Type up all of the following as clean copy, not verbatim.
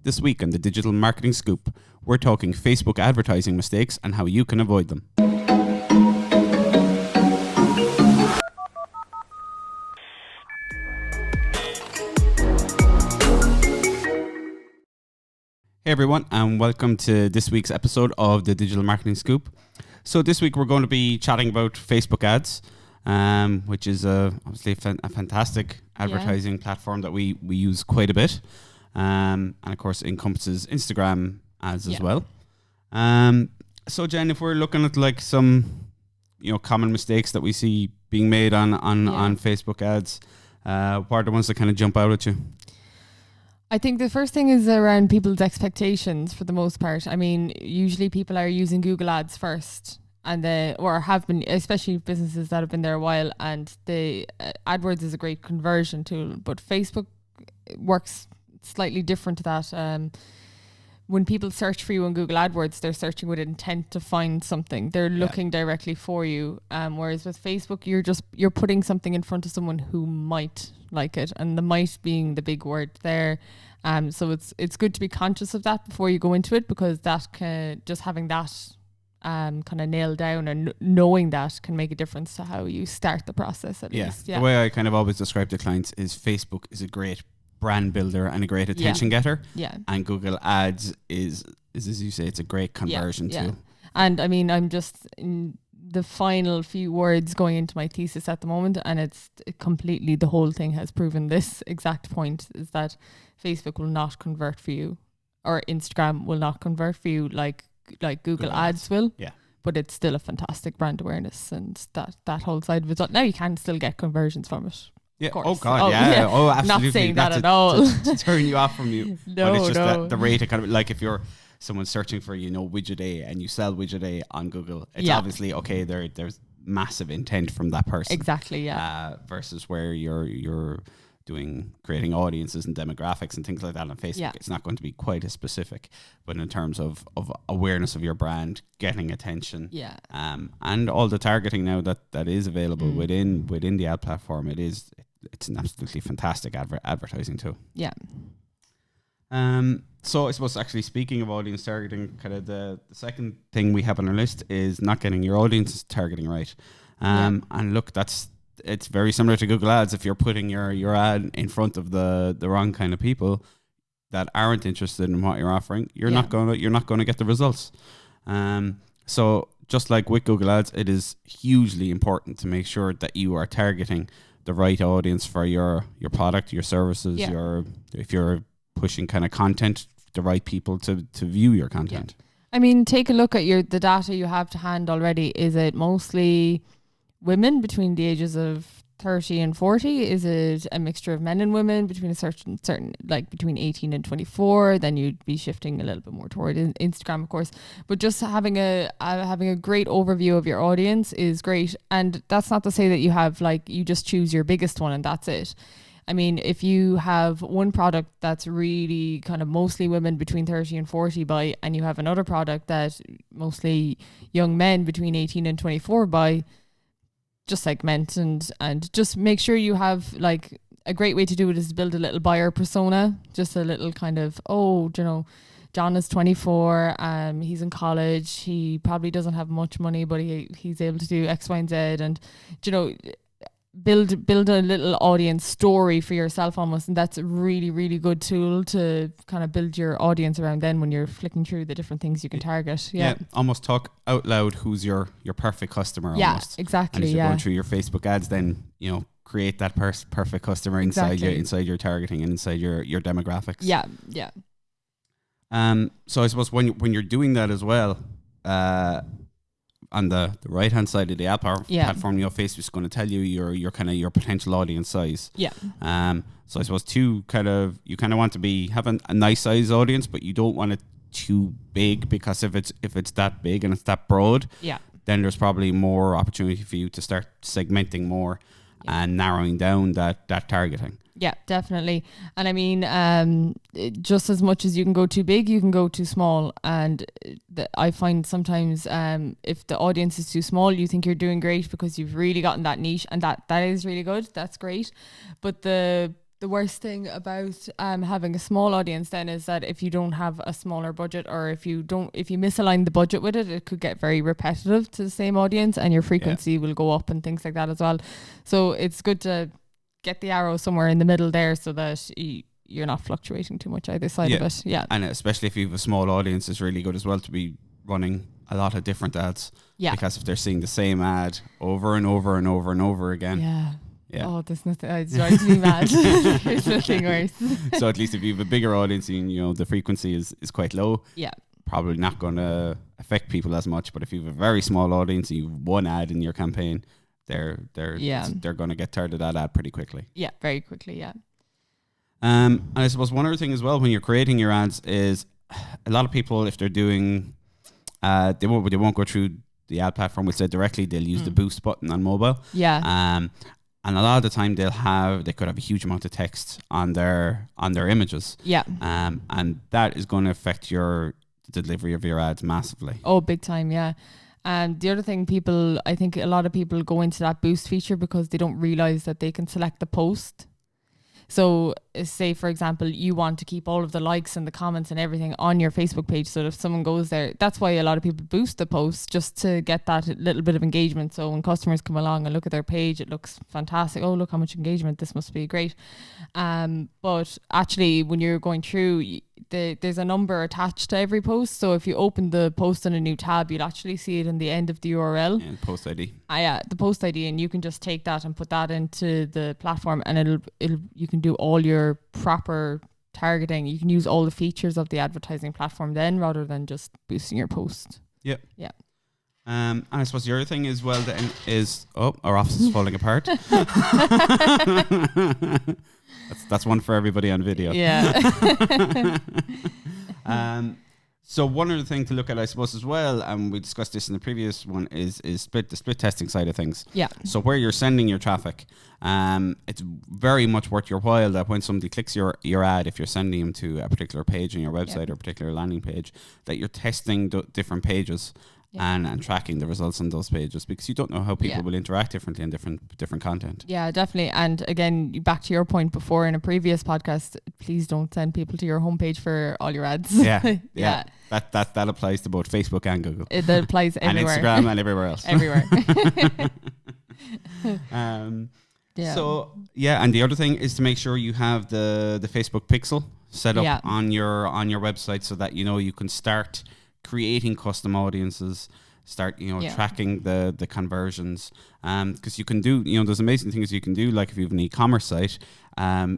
This week on the Digital Marketing Scoop, we're talking Facebook advertising mistakes and how you can avoid them. Hey everyone, and welcome to this week's episode of the Digital Marketing Scoop. So this week we're going to be chatting about Facebook ads, which is obviously a fantastic advertising platform that we use quite a bit. And of course encompasses Instagram ads as well. So Jen, if we're looking at like some, common mistakes that we see being made on Facebook ads, what are the ones that kind of jump out at you? I think the first thing is around people's expectations for the most part. I mean, usually people are using Google ads first or have been, especially businesses that have been there a while, and the AdWords is a great conversion tool, but Facebook works slightly different to that. When people search for you on Google AdWords, they're searching with intent to find something. They're looking directly for you. Whereas with Facebook, you're putting something in front of someone who might like it, and the might being the big word there. So it's good to be conscious of that before you go into it, because that just having that kind of nailed down and knowing that can make a difference to how you start the process at least. Yeah. The way I kind of always describe to clients is Facebook is a great brand builder and a great attention getter. Yeah. And Google Ads is as you say, it's a great conversion tool. And I mean, I'm just in the final few words going into my thesis at the moment, and it's completely, the whole thing has proven this exact point, is that Facebook will not convert for you, or Instagram will not convert for you like Google Ads will. Yeah. But it's still a fantastic brand awareness, and that whole side of it. Now you can still get conversions from it. Yeah. Oh God. Yeah. Oh, absolutely. Not saying that at all. To turn you off from you. No. But it's just that the rate of kind of like, if you're someone searching for widget A and you sell widget A on Google, it's obviously okay. There's massive intent from that person. Exactly. Yeah. Versus where you're creating audiences and demographics and things like that on Facebook, it's not going to be quite as specific. But in terms of awareness of your brand, getting attention, and all the targeting now that is available within the ad platform, it's an absolutely fantastic advertising tool. Yeah. So I suppose, actually, speaking of audience targeting, kind of the second thing we have on our list is not getting your audience targeting right. And look, it's very similar to Google Ads. If you're putting your ad in front of the wrong kind of people that aren't interested in what you're offering, you're not going to get the results. So just like with Google Ads, it is hugely important to make sure that you are targeting the right audience for your product, your services, if you're pushing kind of content, the right people to view your content. I mean, take a look at the data you have to hand already. Is it mostly women between the ages of 30 and 40? Is it a mixture of men and women between a certain like between 18 and 24? Then you'd be shifting a little bit more toward Instagram, of course. But just having a great overview of your audience is great. And that's not to say that you just choose your biggest one and that's it. I mean, if you have one product that's really kind of mostly women between 30 and 40 buy, and you have another product that mostly young men between 18 and 24 buy, just segment and just make sure you have, like, a great way to do it is build a little buyer persona, just a little kind of, John is 24, he's in college, he probably doesn't have much money, but he's able to do X, Y, and Z, and, build a little audience story for yourself almost, and that's a really, really good tool to kind of build your audience around then when you're flicking through the different things you can target. Almost talk out loud who's your perfect customer almost. Exactly. And as you're going through your Facebook ads, then create that perfect customer inside your targeting and inside your demographics. So I suppose when you're doing that as well, on the right hand side of the app platform, Facebook's going to tell you your kind of your potential audience size. So I suppose you kind of want to have a nice size audience, but you don't want it too big, because if it's that big and it's that broad, then there's probably more opportunity for you to start segmenting more and narrowing down that targeting. Yeah, definitely. And I mean, just as much as you can go too big, you can go too small. And I find sometimes if the audience is too small, you think you're doing great because you've really gotten that niche, and that is really good. That's great. But the the worst thing about having a small audience then is that if you don't have a smaller budget, or if you misalign the budget with it, it could get very repetitive to the same audience, and your frequency will go up and things like that as well. So it's good to get the arrow somewhere in the middle there, so that you're not fluctuating too much either side of it. Yeah. And especially if you have a small audience, it's really good as well to be running a lot of different ads. Yeah. Because if they're seeing the same ad over and over and over and over again. Yeah. Yeah. Oh, there's nothing. It drives me mad. There's nothing worse. So at least if you have a bigger audience and the frequency is quite low, yeah, probably not going to affect people as much. But if you have a very small audience and you have one ad in your campaign, they're going to get tired of that ad pretty quickly. Yeah, very quickly. Yeah. And I suppose one other thing as well when you're creating your ads is a lot of people, if they're doing, they won't go through the ad platform, which they directly, they'll use the boost button on mobile. Yeah. And a lot of the time they could have a huge amount of text on their images. Yeah. And that is going to affect the delivery of your ads massively. Oh, big time. Yeah. And the other thing, I think a lot of people go into that boost feature because they don't realize that they can select the post. So say, for example, you want to keep all of the likes and the comments and everything on your Facebook page. So if someone goes there, that's why a lot of people boost the post, just to get that little bit of engagement. So when customers come along and look at their page, it looks fantastic. Oh, look how much engagement. This must be great. But actually, when you're going through, there's a number attached to every post. So if you open the post in a new tab, you'll actually see it in the end of the URL. Yeah, post ID. Yeah, the post ID, and you can just take that and put that into the platform, and you can do all your proper targeting. You can use all the features of the advertising platform then, rather than just boosting your post. Yeah. Yeah. And I suppose the other thing as well then is, our office is falling apart. That's one for everybody on video. Yeah. So one other thing to look at, I suppose, as well, and we discussed this in the previous one, is the split testing side of things. Yeah. So where you're sending your traffic, it's very much worth your while that when somebody clicks your ad, if you're sending them to a particular page on your website or a particular landing page, that you're testing different pages. And tracking the results on those pages, because you don't know how people will interact differently in different content. Yeah, definitely. And again, back to your point before in a previous podcast, please don't send people to your homepage for all your ads. Yeah. That applies to both Facebook and Google. That applies everywhere. And Instagram and everywhere else. Everywhere. So and the other thing is to make sure you have the Facebook pixel set up on your website, so that you can start creating custom audiences, start tracking the conversions, because you can do there's amazing things you can do, like if you have an e-commerce site,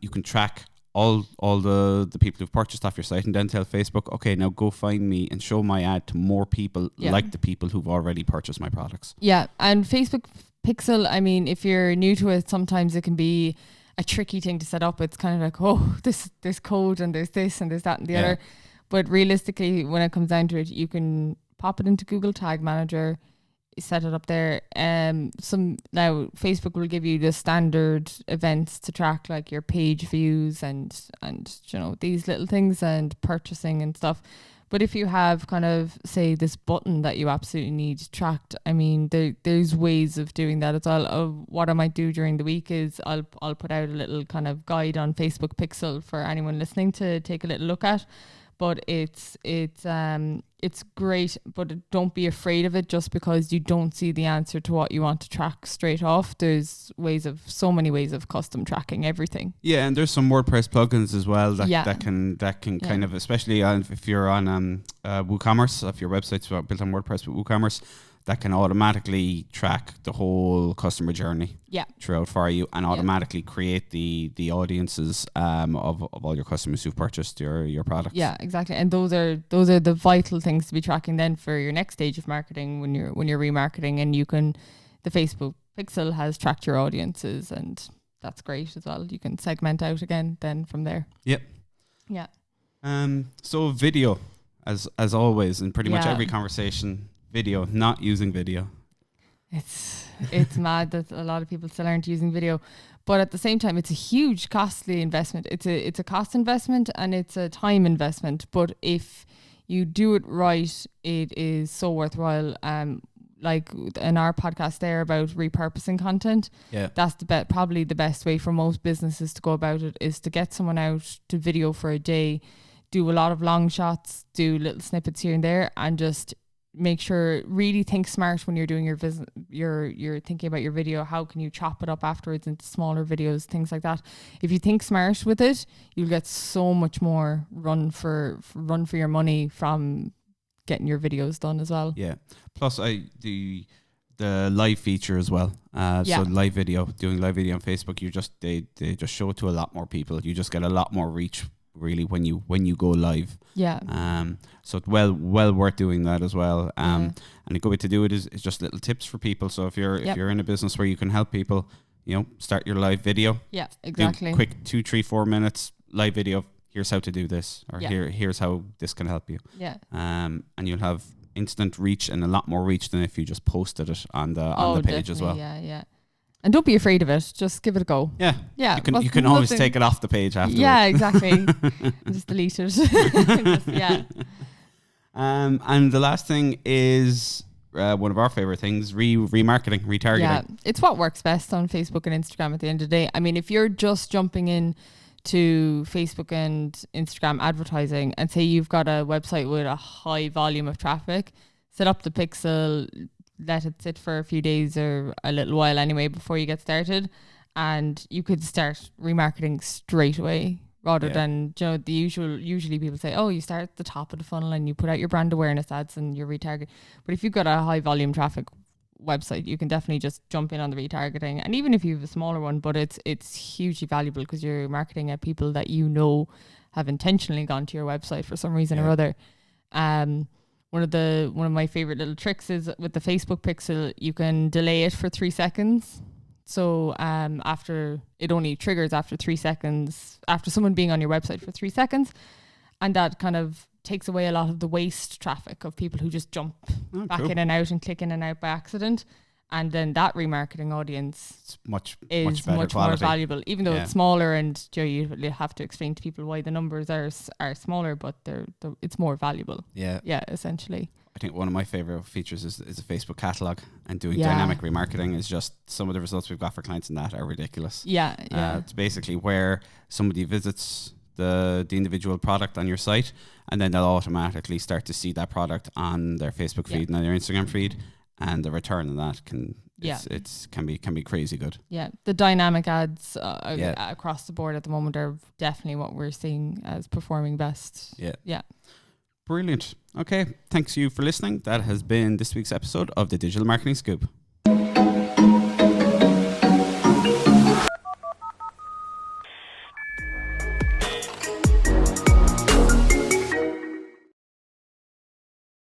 you can track all the people who've purchased off your site, and then tell Facebook, okay, now go find me and show my ad to more people like the people who've already purchased my products. And Facebook pixel, I mean, if you're new to it, sometimes it can be a tricky thing to set up. It's kind of like, oh, there's code and there's this and there's that and the other. But realistically, when it comes down to it, you can pop it into Google Tag Manager, set it up there. Now Facebook will give you the standard events to track, like your page views and these little things and purchasing and stuff. But if you have kind of, say, this button that you absolutely need tracked, I mean, there's ways of doing that as well. What I might do during the week is I'll put out a little kind of guide on Facebook Pixel for anyone listening to take a little look at. But it's great, but don't be afraid of it just because you don't see the answer to what you want to track straight off. There's so many ways of custom tracking everything. Yeah, and there's some WordPress plugins as well that can kind of, especially if you're on WooCommerce, if your website's built on WordPress with WooCommerce, that can automatically track the whole customer journey throughout for you, and automatically create the audiences of all your customers who've purchased your products. Yeah, exactly. And those are the vital things to be tracking then for your next stage of marketing when you're remarketing, and the Facebook Pixel has tracked your audiences, and that's great as well. You can segment out again then from there. Yep. Yeah. So video, as always, in pretty much every conversation, video, not using video. It's mad that a lot of people still aren't using video, but at the same time, it's a huge costly investment. It's a cost investment and it's a time investment. But if you do it right, it is so worthwhile. like in our podcast there about repurposing content. Yeah. That's probably the best way for most businesses to go about it, is to get someone out to video for a day, do a lot of long shots, do little snippets here and there, and just make sure, really think smart when you're doing your business. You're thinking about your video. How can you chop it up afterwards into smaller videos, things like that. If you think smart with it, you'll get so much more run for your money from getting your videos done as well. Yeah. Plus, the live feature as well. So live video, doing live video on Facebook, they just show it to a lot more people. You just get a lot more reach, really, when you go live. Yeah. So it's well worth doing that as well. And a good way to do it is just little tips for people. So if you're in a business where you can help people, start your live video. Yeah, exactly. Do quick 2, 3, 4 minutes live video. Here's how to do this, or here's how this can help you. Yeah. And you'll have instant reach, and a lot more reach than if you just posted it on the page as well. Yeah. And don't be afraid of it. Just give it a go. Yeah. Yeah. You can always take it off the page afterwards. Yeah, exactly. Just delete it. Yeah. And the last thing is one of our favorite things, remarketing, retargeting. Yeah. It's what works best on Facebook and Instagram at the end of the day. I mean, if you're just jumping in to Facebook and Instagram advertising, and say you've got a website with a high volume of traffic, set up the pixel, let it sit for a few days or a little while anyway before you get started, and you could start remarketing straight away, rather than usually people say, oh, you start at the top of the funnel and you put out your brand awareness ads and you retarget. But if you've got a high volume traffic website, you can definitely just jump in on the retargeting. And even if you have a smaller one, but it's hugely valuable because you're marketing at people that have intentionally gone to your website for some reason or other. One of my favorite little tricks is with the Facebook pixel, you can delay it for 3 seconds. So after it only triggers after 3 seconds, after someone being on your website for 3 seconds, and that kind of takes away a lot of the waste traffic of people who just jump back in and out and click in and out by accident. And then that remarketing audience is much more valuable, even though it's smaller, and you have to explain to people why the numbers are smaller, but it's more valuable. Yeah, essentially. I think one of my favorite features is a Facebook catalog, and doing dynamic remarketing is just some of the results we've got for clients in that are ridiculous. Yeah. It's basically where somebody visits the individual product on your site, and then they'll automatically start to see that product on their Facebook feed and on their Instagram feed. And the return on that can be crazy good. Yeah, the dynamic ads across the board at the moment are definitely what we're seeing as performing best. Yeah. Brilliant. Okay, thanks you for listening. That has been this week's episode of the Digital Marketing Scoop.